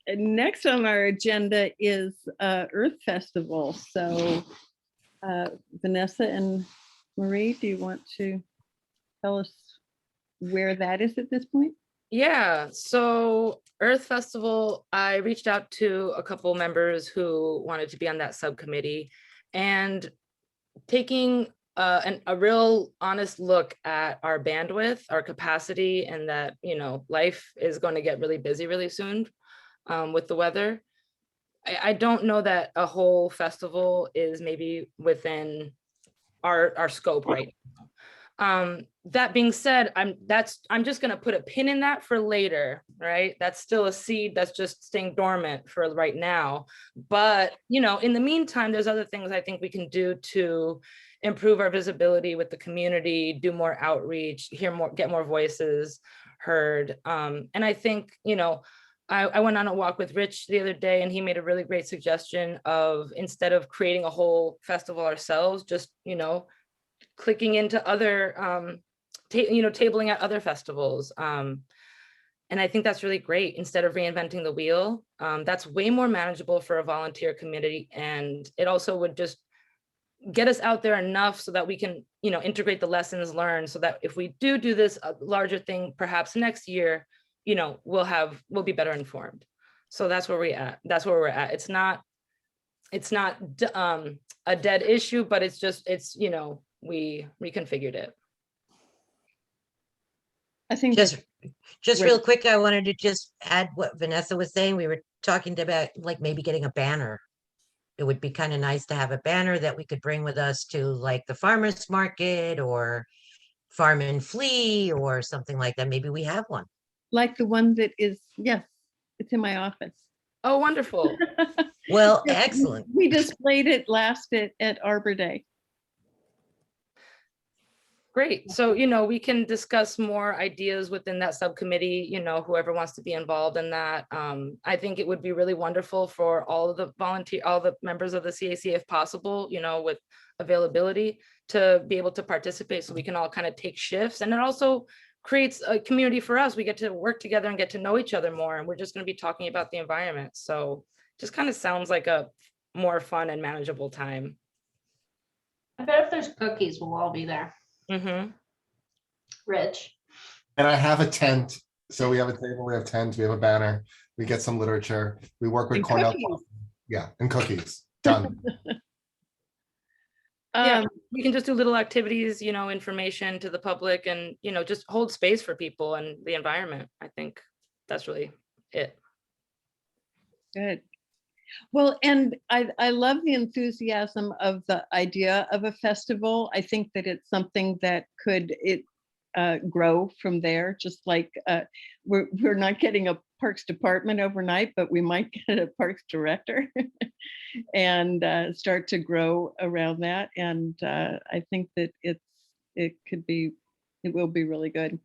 Next on our agenda is Earth Festival. So Vanessa and Marie, do you want to tell us where that is at this point? Yeah, so Earth Festival, I reached out to a couple members who wanted to be on that subcommittee, and taking a real honest look at our bandwidth, our capacity, and that, you know, life is going to get really busy really soon with the weather. I don't know that a whole festival is maybe within our scope right now. That being said, I'm just gonna put a pin in that for later, right? That's still a seed that's just staying dormant for right now. But, you know, in the meantime, there's other things I think we can do to improve our visibility with the community, do more outreach, hear more, get more voices heard. And I think, you know, I went on a walk with Rich the other day, and he made a really great suggestion of, instead of creating a whole festival ourselves, just, you know, clicking into other, you know, tabling at other festivals. And I think that's really great, instead of reinventing the wheel. That's way more manageable for a volunteer community. And it also would just get us out there enough so that we can, you know, integrate the lessons learned, so that if we do this larger thing, perhaps next year, you know, we'll be better informed. So that's where we're at. It's not a dead issue, but it's, you know, we reconfigured it. I think Just Right. real quick, I wanted to just add what Vanessa was saying. We were talking about like maybe getting a banner. It would be kind of nice to have a banner that we could bring with us to like the farmer's market or Farm and Flea or something like that. Maybe we have one. like the one that is, yes, it's in my office. Oh, wonderful. Well, Yes, excellent. We displayed it last at Arbor Day. Great. So, you know, we can discuss more ideas within that subcommittee, you know, whoever wants to be involved in that. I think it would be really wonderful for all of all the members of the CAC, if possible, you know, with availability, to be able to participate, so we can all kind of take shifts. And it also creates a community for us. We get to work together and get to know each other more. And we're just going to be talking about the environment. So just kind of sounds like a more fun and manageable time. I bet if there's cookies, we'll all be there. Mm-hmm. Rich. And I have a tent. So we have a table, we have tents, we have a banner, we get some literature, we work with And Cornell. cookies. Yeah, and cookies. Done. Yeah, we can just do little activities, you know, information to the public, and, you know, just hold space for people and the environment. I think that's really it. Good. Well, and I love the enthusiasm of the idea of a festival. I think that it's something that could grow from there. Just like we're not getting a parks department overnight, but we might get a parks director and start to grow around that. And I think that it will be really good.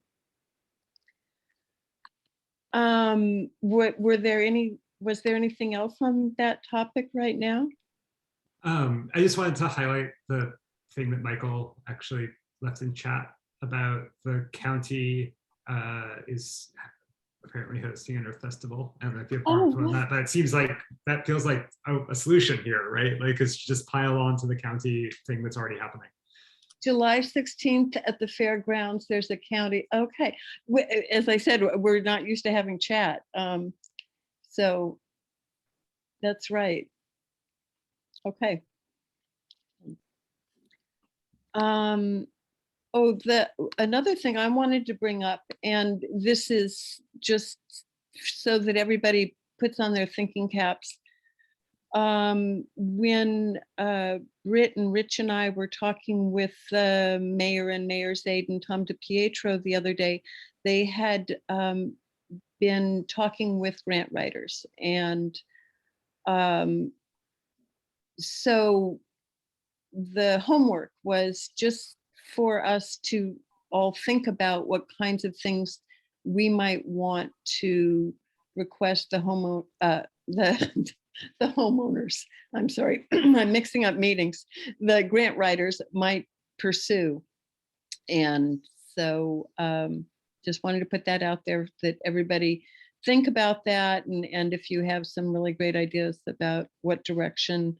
Was there anything else on that topic right now? I just wanted to highlight the thing that Michael actually left in chat about the county is apparently hosting an Earth Festival. I don't know if you have more info on that, but it seems like that feels like a solution here, right? Like, it's just pile on to the county thing that's already happening. July 16th at the fairgrounds, there's a county. Okay. As I said, we're not used to having chat. So that's right. Okay. Another thing I wanted to bring up, and this is just so that everybody puts on their thinking caps. When Britt and Rich and I were talking with the mayor and mayor's aide and Tom DiPietro the other day, they had been talking with grant writers. And so the homework was just for us to all think about what kinds of things we might want to request the homeowners, I'm sorry, I'm mixing up meetings, the grant writers might pursue. And so just wanted to put that out there, that everybody think about that. And if you have some really great ideas about what direction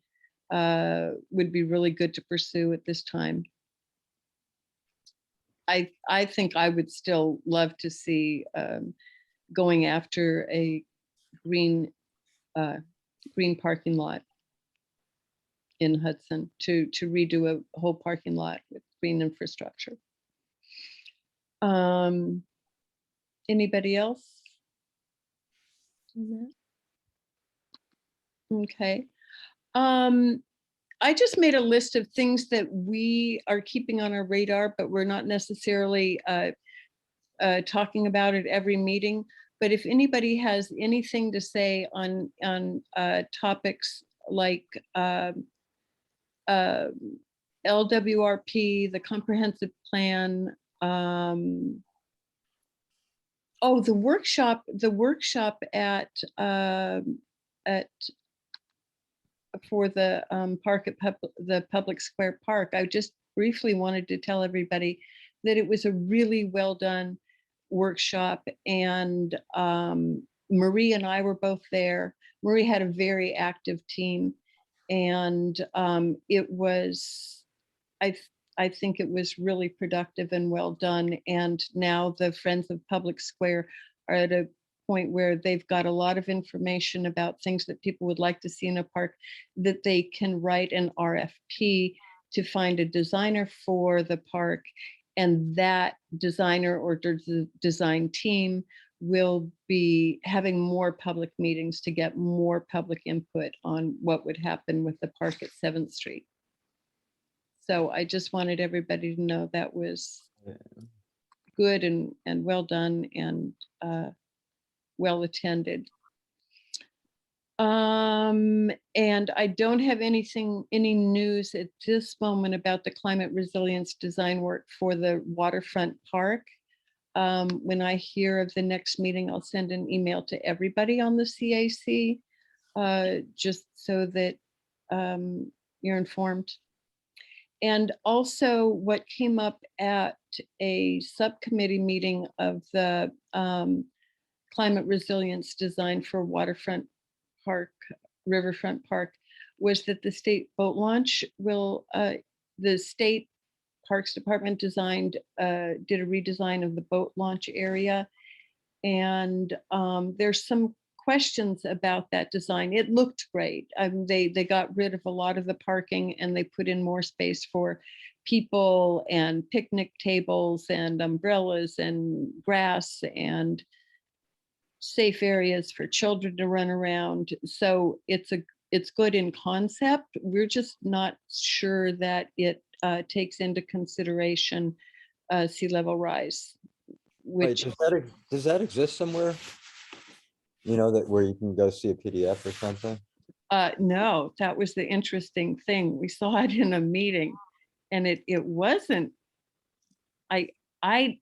would be really good to pursue at this time. I think I would still love to see going after a green, green parking lot in Hudson to redo a whole parking lot with green infrastructure. Anybody else? Okay. I just made a list of things that we are keeping on our radar, but we're not necessarily talking about at every meeting. But if anybody has anything to say on topics like LWRP, the comprehensive plan, oh, the workshop at for the park at the Public Square Park. I just briefly wanted to tell everybody that it was a really well done workshop, and Marie and I were both there. Marie had a very active team, and it was, I think it was really productive and well done. And now the Friends of Public Square are at a point where they've got a lot of information about things that people would like to see in a park, that they can write an RFP to find a designer for the park. And that designer or design team will be having more public meetings to get more public input on what would happen with the park at 7th Street. So I just wanted everybody to know that was good and well done and well attended. And I don't have any news at this moment about the climate resilience design work for the waterfront park. When I hear of the next meeting, I'll send an email to everybody on the CAC, just so that you're informed. And also what came up at a subcommittee meeting of the climate resilience design for waterfront park, riverfront park, was that the state boat launch will, the state Parks Department did a redesign of the boat launch area. And there's some questions about that design. It looked great. They got rid of a lot of the parking and they put in more space for people and picnic tables and umbrellas and grass and safe areas for children to run around. So it's good in concept. We're just not sure that it takes into consideration sea level rise. Wait, does that exist somewhere? You know, that where you can go see a PDF or something? No, that was the interesting thing. We saw it in a meeting and it wasn't,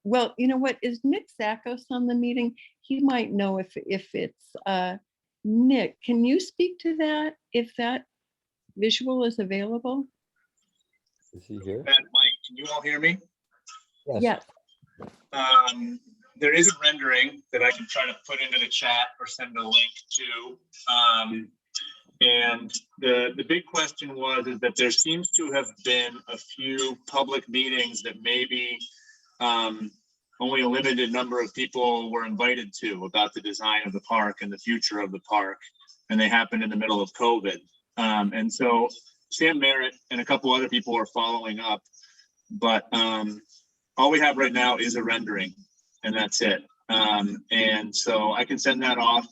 well, you know what, is Nick Zakos on the meeting? He might know if it's, Nick, can you speak to that? If that visual is available? Is he here? Mike, can you all hear me? Yes. There is a rendering that I can try to put into the chat or send a link to. And the big question is that there seems to have been a few public meetings that maybe only a limited number of people were invited to about the design of the park and the future of the park. And they happened in the middle of COVID. And so Sam Merritt and a couple other people are following up, but all we have right now is a rendering and that's it. And so I can send that off.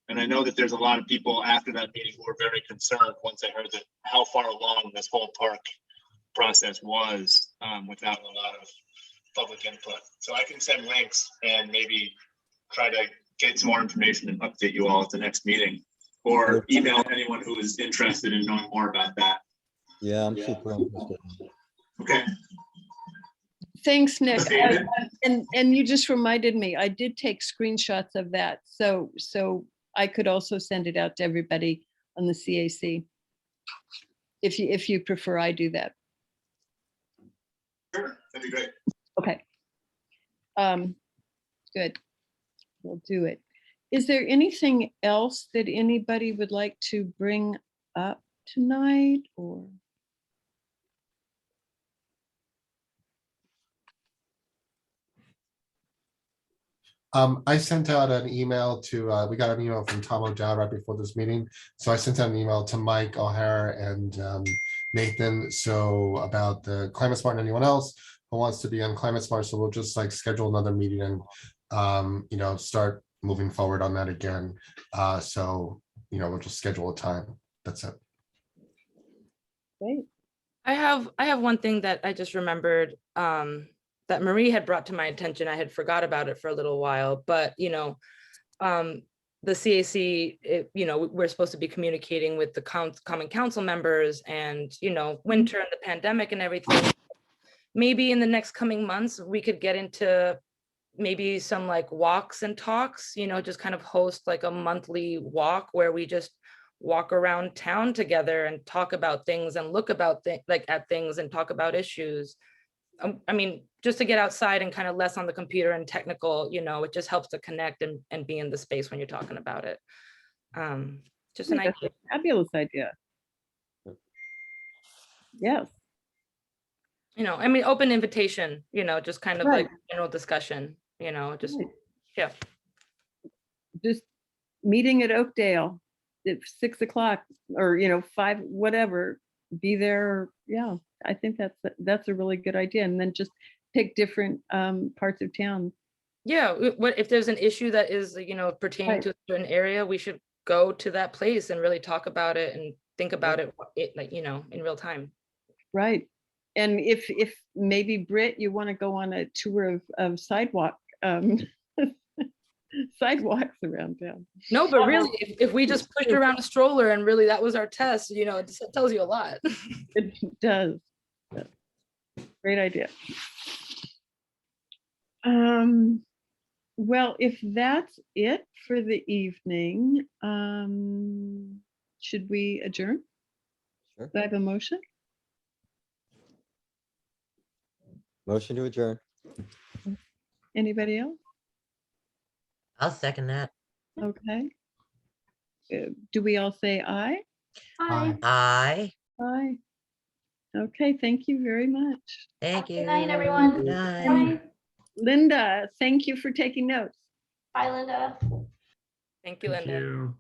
And I know that there's a lot of people after that meeting who were very concerned once they heard that how far along this whole park process was without a lot of public input. So I can send links and maybe try to get some more information and update you all at the next meeting, or email anyone who is interested in knowing more about that. Yeah, I'm super interested. Okay. Thanks, Nick. And you just reminded me, I did take screenshots of that. So I could also send it out to everybody on the CAC. If you prefer, I do that. Sure, that'd be great. Okay. Good. We'll do it. Is there anything else that anybody would like to bring up tonight or? I sent out an email to, we got an email from Tom O'Dowd right before this meeting. So I sent out an email to Mike O'Hara and Nathan. So about the Climate Smart and anyone else who wants to be on Climate Smart. So we'll just like schedule another meeting and, you know, start moving forward on that again. So, you know, we'll just schedule a time. That's it. Great. I have one thing that I just remembered that Marie had brought to my attention. I had forgot about it for a little while, but you know, the CAC, you know, we're supposed to be communicating with the Common Council members, and you know, winter and the pandemic and everything. Maybe in the next coming months, we could get into maybe some like walks and talks, you know, just kind of host like a monthly walk where we just walk around town together and talk about things and look about like at things and talk about issues. I mean, just to get outside and kind of less on the computer and technical, you know, it just helps to connect and be in the space when you're talking about it. Just an That's idea. a fabulous idea. Yes. You know, I mean, open invitation, you know, just kind of Right. like general discussion, you know, just, Right. yeah. Just meeting at Oakdale at 6 o'clock or, you know, 5, whatever, be there. Yeah, I think that's a really good idea. And then just pick different parts of town. Yeah, what if there's an issue that is, you know, pertaining Right. to a certain area, we should go to that place and really talk about it and think about it, like, you know, in real time. Right. And if maybe Britt, you want to go on a tour of sidewalk, sidewalks around town. No, but really, if we just pushed around a stroller and really that was our test, you know, it tells you a lot. It does. Yeah. Great idea. Well, if that's it for the evening, should we adjourn? Sure. Do I have a motion? Motion to adjourn. Anybody else? I'll second that. Okay. Do we all say aye? Hi. Aye. Aye. Okay, thank you very much. Thank you. Good night, everyone. Good night. Bye. Linda, thank you for taking notes. Bye, Linda. Thank you, Thank Linda. you.